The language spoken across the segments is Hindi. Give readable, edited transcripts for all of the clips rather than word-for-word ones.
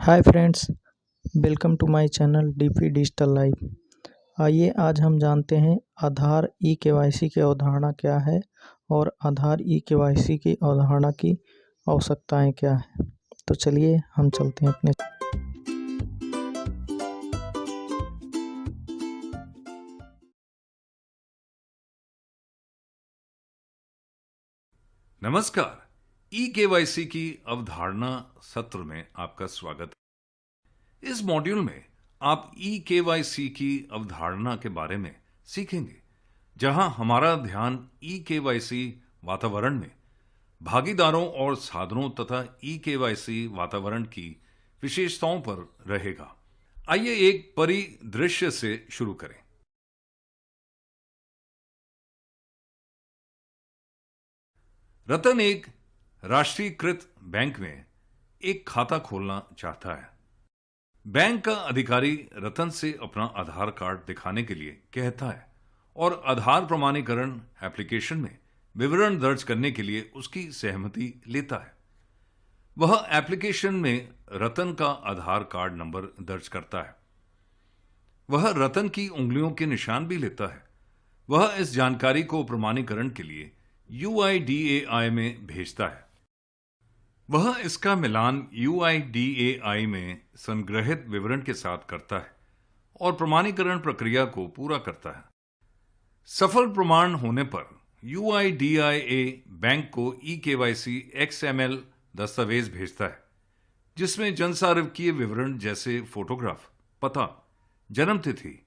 Hi friends, welcome to my channel DP digital life. आइए आज हम जानते हैं आधार ई केवाईसी की अवधारणा क्या है और आधार ई केवाईसी की अवधारणा की आवश्यकताएं क्या है। तो चलिए हम चलते हैं अपने। नमस्कार। ई केवाईसी की अवधारणा सत्र में आपका स्वागत है। इस मॉड्यूल में आप ई केवाईसी की अवधारणा के बारे में सीखेंगे, जहां हमारा ध्यान ई केवाईसी वातावरण में भागीदारों और साधनों तथा ई केवाईसी वातावरण की विशेषताओं पर रहेगा। आइए एक परिदृश्य से शुरू करें। रतन एक राष्ट्रीयकृत बैंक में एक खाता खोलना चाहता है। बैंक का अधिकारी रतन से अपना आधार कार्ड दिखाने के लिए कहता है और आधार प्रमाणीकरण एप्लीकेशन में विवरण दर्ज करने के लिए उसकी सहमति लेता है। वह एप्लीकेशन में रतन का आधार कार्ड नंबर दर्ज करता है। वह रतन की उंगलियों के निशान भी लेता है। वह इस जानकारी को प्रमाणीकरण के लिए UIDAI में भेजता है। वह इसका मिलान UIDAI में संग्रहित विवरण के साथ करता है और प्रमाणीकरण प्रक्रिया को पूरा करता है। सफल प्रमाण होने पर UIDAI बैंक को eKYC XML दस्तावेज भेजता है, जिसमें जनसांख्यिकीय विवरण जैसे फोटोग्राफ, पता, जन्म तिथि,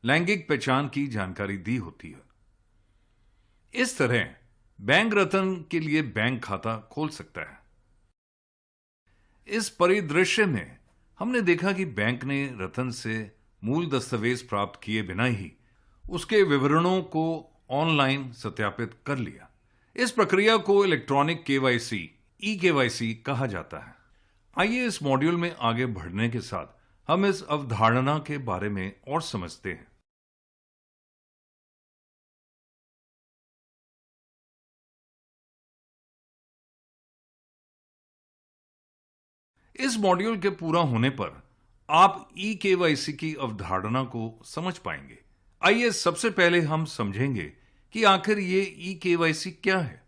लैंगिक पहचान की जानकारी दी होती है। इस तरह बैंक रतन के लिए बैंक खाता खोल सकता है। इस परिदृश्य में हमने देखा कि बैंक ने रतन से मूल दस्तावेज प्राप्त किए बिना ही उसके विवरणों को ऑनलाइन सत्यापित कर लिया। इस प्रक्रिया को इलेक्ट्रॉनिक केवाईसी ई केवाईसी कहा जाता है। आइए इस मॉड्यूल में आगे बढ़ने के साथ हम इस अवधारणा के बारे में और समझते हैं। इस मॉड्यूल के पूरा होने पर आप ई केवाईसी की अवधारणा को समझ पाएंगे। आइए सबसे पहले हम समझेंगे कि आखिर ये ई केवाईसी क्या है।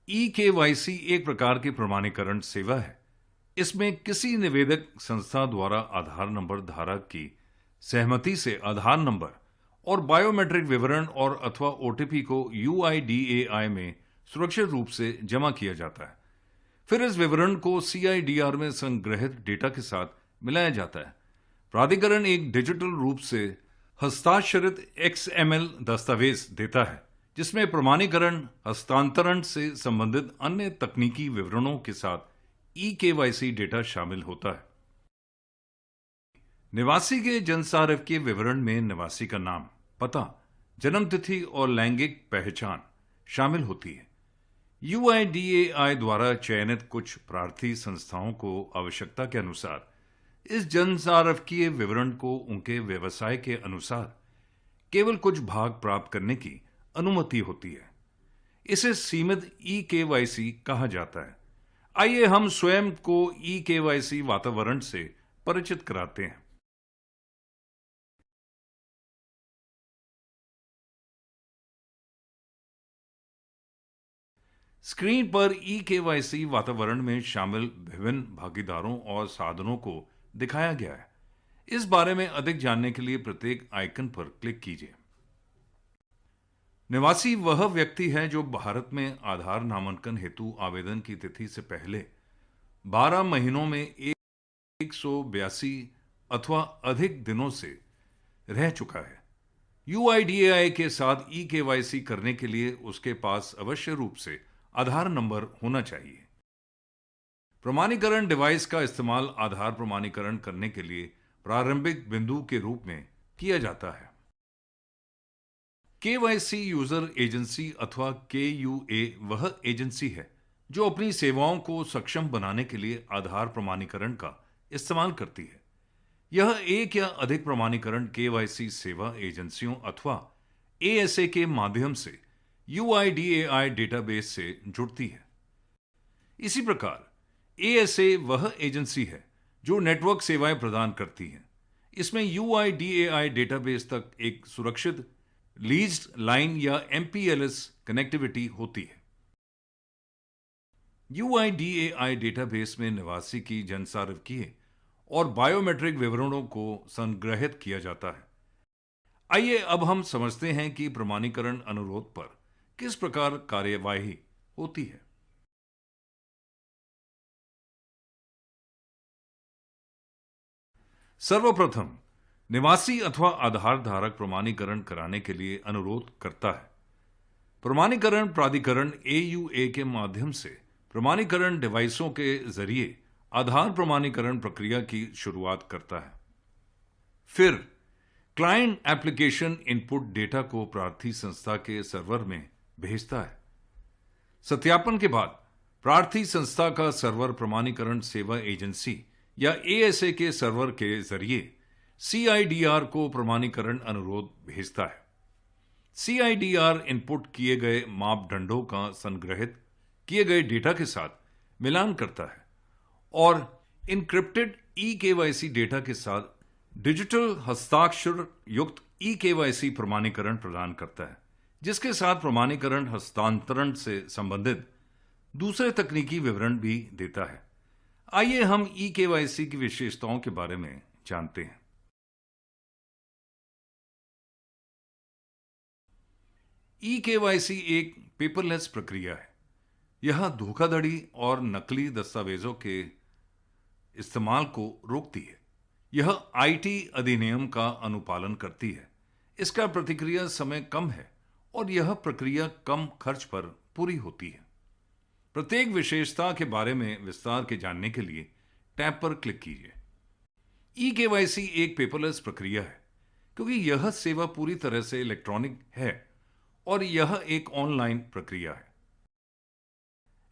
ई केवाईसी एक प्रकार की प्रमाणीकरण सेवा है। इसमें किसी निवेदक संस्था द्वारा आधार नंबर धारक की सहमति से आधार नंबर और बायोमेट्रिक विवरण और अथवा ओटीपी को UIDAI में सुरक्षित रूप से जमा किया जाता है। फिर इस विवरण को CIDR में संग्रहित डेटा के साथ मिलाया जाता है। प्राधिकरण एक डिजिटल रूप से हस्ताक्षरित XML दस्तावेज देता है, जिसमें प्रमाणीकरण हस्तांतरण से संबंधित अन्य तकनीकी विवरणों के साथ ई केवाईसी डेटा शामिल होता है। निवासी के जनसांख्यिकीय विवरण में निवासी का नाम, पता, जन्म तिथि और लैंगिक पहचान शामिल होती है। UIDAI द्वारा चयनित कुछ प्रार्थी संस्थाओं को आवश्यकता के अनुसार इस जनसांख्यिकीय विवरण को उनके व्यवसाय के अनुसार केवल कुछ भाग प्राप्त करने की अनुमति होती है। इसे सीमित ई केवाईसी कहा जाता है। आइए हम स्वयं को ई केवाईसी वातावरण से परिचित कराते हैं। स्क्रीन पर ई केवाईसी वातावरण में शामिल विभिन्न भागीदारों और साधनों को दिखाया गया है। इस बारे में अधिक जानने के लिए प्रत्येक आइकन पर क्लिक कीजिए। निवासी वह व्यक्ति है जो भारत में आधार नामांकन हेतु आवेदन की तिथि से पहले 12 महीनों में 182 अथवा अधिक दिनों से रह चुका है। UIDAI के साथ ई केवाईसी करने के लिए उसके पास अवश्य रूप से आधार नंबर होना चाहिए। प्रमाणीकरण डिवाइस का इस्तेमाल आधार प्रमाणीकरण करने के लिए प्रारंभिक बिंदु के रूप में किया जाता है। केवाईसी यूजर एजेंसी अथवा केयूए वह एजेंसी है जो अपनी सेवाओं को सक्षम बनाने के लिए आधार प्रमाणीकरण का इस्तेमाल करती है। यह एक या अधिक प्रमाणीकरण केवाईसी सेवा एजेंसियों अथवा एएसए के माध्यम से यूआईडीएआई डेटाबेस से जुड़ती है। इसी प्रकार एएसए वह एजेंसी है जो नेटवर्क सेवाएं प्रदान करती है। इसमें यूआईडीएआई डेटाबेस तक एक सुरक्षित लीज्ड लाइन या एमपीएलएस कनेक्टिविटी होती है। यूआईडीएआई डेटाबेस में निवासी की जनसांख्यिकीय और बायोमेट्रिक विवरणों को संग्रहित किया जाता है। आइए अब हम समझते हैं कि प्रमाणीकरण अनुरोध पर किस प्रकार कार्यवाही होती है। सर्वप्रथम निवासी अथवा आधार धारक प्रमाणीकरण कराने के लिए अनुरोध करता है। प्रमाणीकरण प्राधिकरण एयूए के माध्यम से प्रमाणीकरण डिवाइसों के जरिए आधार प्रमाणीकरण प्रक्रिया की शुरुआत करता है। फिर क्लाइंट एप्लीकेशन इनपुट डेटा को प्रार्थी संस्था के सर्वर में भेजता है। सत्यापन के बाद प्रार्थी संस्था का सर्वर प्रमाणीकरण सेवा एजेंसी या एएसए के सर्वर के जरिए सीआईडीआर को प्रमाणीकरण अनुरोध भेजता है। सीआईडीआर इनपुट किए गए मापदंडों का संग्रहित किए गए डेटा के साथ मिलान करता है और इनक्रिप्टेड ई केवाईसी डेटा के साथ डिजिटल हस्ताक्षर युक्त ई केवाईसी प्रमाणीकरण प्रदान करता है, जिसके साथ प्रमाणीकरण हस्तांतरण से संबंधित दूसरे तकनीकी विवरण भी देता है। आइए हम ई केवाईसी की विशेषताओं के बारे में जानते हैं। ई केवाईसी एक पेपरलेस प्रक्रिया है। यह धोखाधड़ी और नकली दस्तावेजों के इस्तेमाल को रोकती है। यह आईटी अधिनियम का अनुपालन करती है। इसका प्रतिक्रिया समय कम है और यह प्रक्रिया कम खर्च पर पूरी होती है। प्रत्येक विशेषता के बारे में विस्तार के जानने के लिए टैब पर क्लिक कीजिए। ई केवाईसी एक पेपरलेस प्रक्रिया है क्योंकि यह सेवा पूरी तरह से इलेक्ट्रॉनिक है और यह एक ऑनलाइन प्रक्रिया है।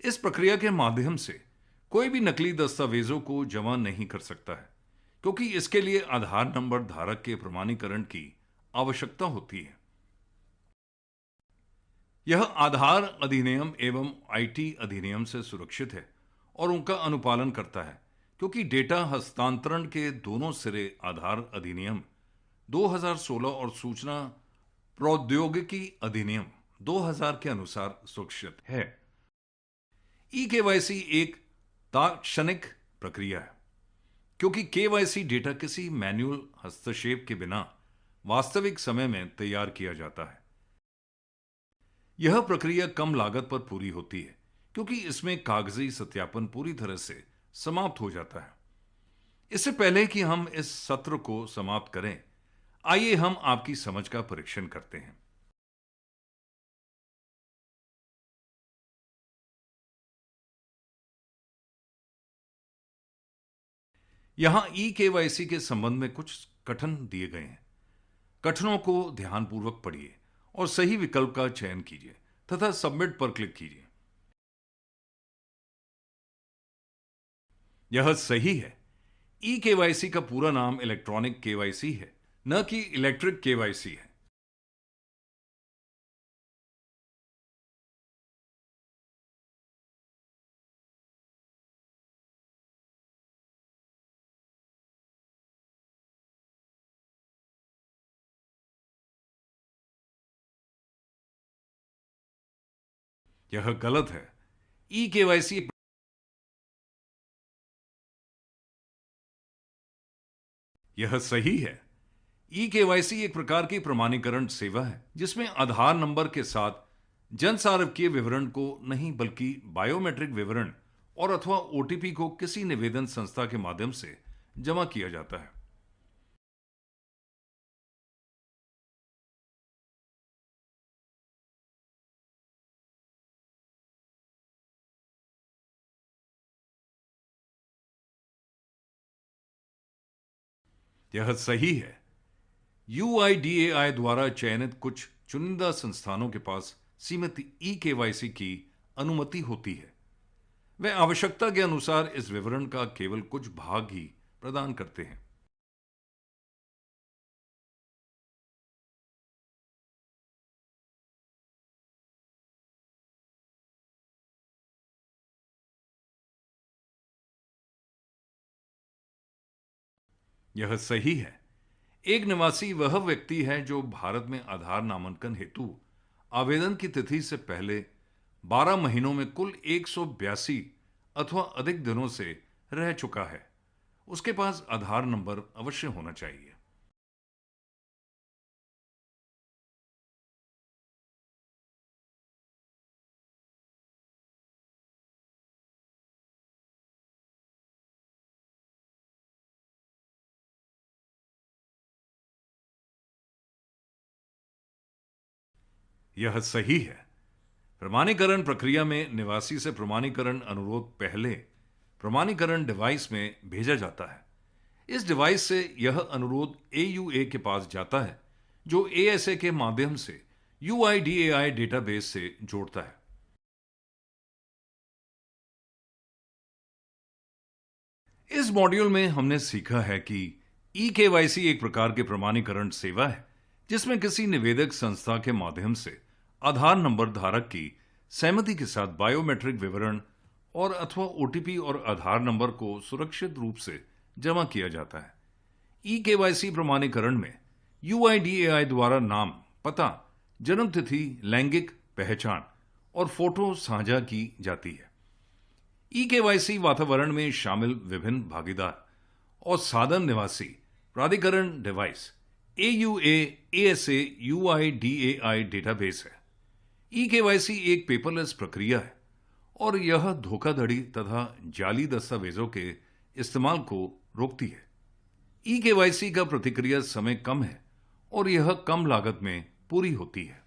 इस प्रक्रिया के माध्यम से कोई भी नकली दस्तावेजों को जमा नहीं कर सकता है क्योंकि इसके लिए आधार नंबर धारक के प्रमाणीकरण की आवश्यकता होती है। यह आधार अधिनियम एवं आईटी अधिनियम से सुरक्षित है और उनका अनुपालन करता है क्योंकि डेटा हस्तांतरण के दोनों सिरे आधार अधिनियम 2016 और सूचना प्रौद्योगिकी अधिनियम 2000 के अनुसार सुरक्षित है। ई केवाईसी एक तात्क्षणिक प्रक्रिया है क्योंकि केवाईसी डेटा किसी मैन्युअल हस्तक्षेप के बिना वास्तविक समय में तैयार किया जाता है। यह प्रक्रिया कम लागत पर पूरी होती है क्योंकि इसमें कागजी सत्यापन पूरी तरह से समाप्त हो जाता है। इससे पहले कि हम इस सत्र को समाप्त करें, आइए हम आपकी समझ का परीक्षण करते हैं। यहां ई केवाईसी के संबंध में कुछ कथन दिए गए हैं। कथनों को ध्यानपूर्वक पढ़िए और सही विकल्प का चयन कीजिए तथा सबमिट पर क्लिक कीजिए। यह सही है। ई केवाईसी का पूरा नाम इलेक्ट्रॉनिक केवाईसी है, न कि इलेक्ट्रिक केवाईसी है। यह गलत है। ई केवाईसी यह सही है। ई केवाईसी एक प्रकार की प्रमाणीकरण सेवा है जिसमें आधार नंबर के साथ जनसांख्यिकीय विवरण को नहीं बल्कि बायोमेट्रिक विवरण और अथवा ओटीपी को किसी निवेदन संस्था के माध्यम से जमा किया जाता है। यह सही है। यूआईडीएआई द्वारा चयनित कुछ चुनिंदा संस्थानों के पास सीमित ई केवाईसी की अनुमति होती है। वे आवश्यकता के अनुसार इस विवरण का केवल कुछ भाग ही प्रदान करते हैं। यह सही है। एक निवासी वह व्यक्ति है जो भारत में आधार नामांकन हेतु आवेदन की तिथि से पहले 12 महीनों में कुल 182 अथवा अधिक दिनों से रह चुका है। उसके पास आधार नंबर अवश्य होना चाहिए। यह सही है। प्रमाणीकरण प्रक्रिया में निवासी से प्रमाणीकरण अनुरोध पहले प्रमाणीकरण डिवाइस में भेजा जाता है। इस डिवाइस से यह अनुरोध AUA के पास जाता है, जो ASA के माध्यम से UIDAI डेटाबेस से जोड़ता है। इस मॉड्यूल में हमने सीखा है कि eKYC एक प्रकार के प्रमाणीकरण सेवा है, जिसमें किसी निवेदक संस्था के माध्यम से आधार नंबर धारक की सहमति के साथ बायोमेट्रिक विवरण और अथवा OTP और आधार नंबर को सुरक्षित रूप से जमा किया जाता है। eKYC प्रमाणीकरण में UIDAI द्वारा नाम, पता, जन्म तिथि, लैंगिक पहचान और फोटो साझा की जाती है। eKYC वातावरण में शामिल विभिन्न भागीदार और साधन निवासी प्राधिकरण device AUA ASA UIDAI database है। eKYC एक पेपरलेस प्रक्रिया है और यह धोखाधड़ी तथा जाली दस्तावेजों के इस्तेमाल को रोकती है। eKYC का प्रतिक्रिया समय कम है और यह कम लागत में पूरी होती है।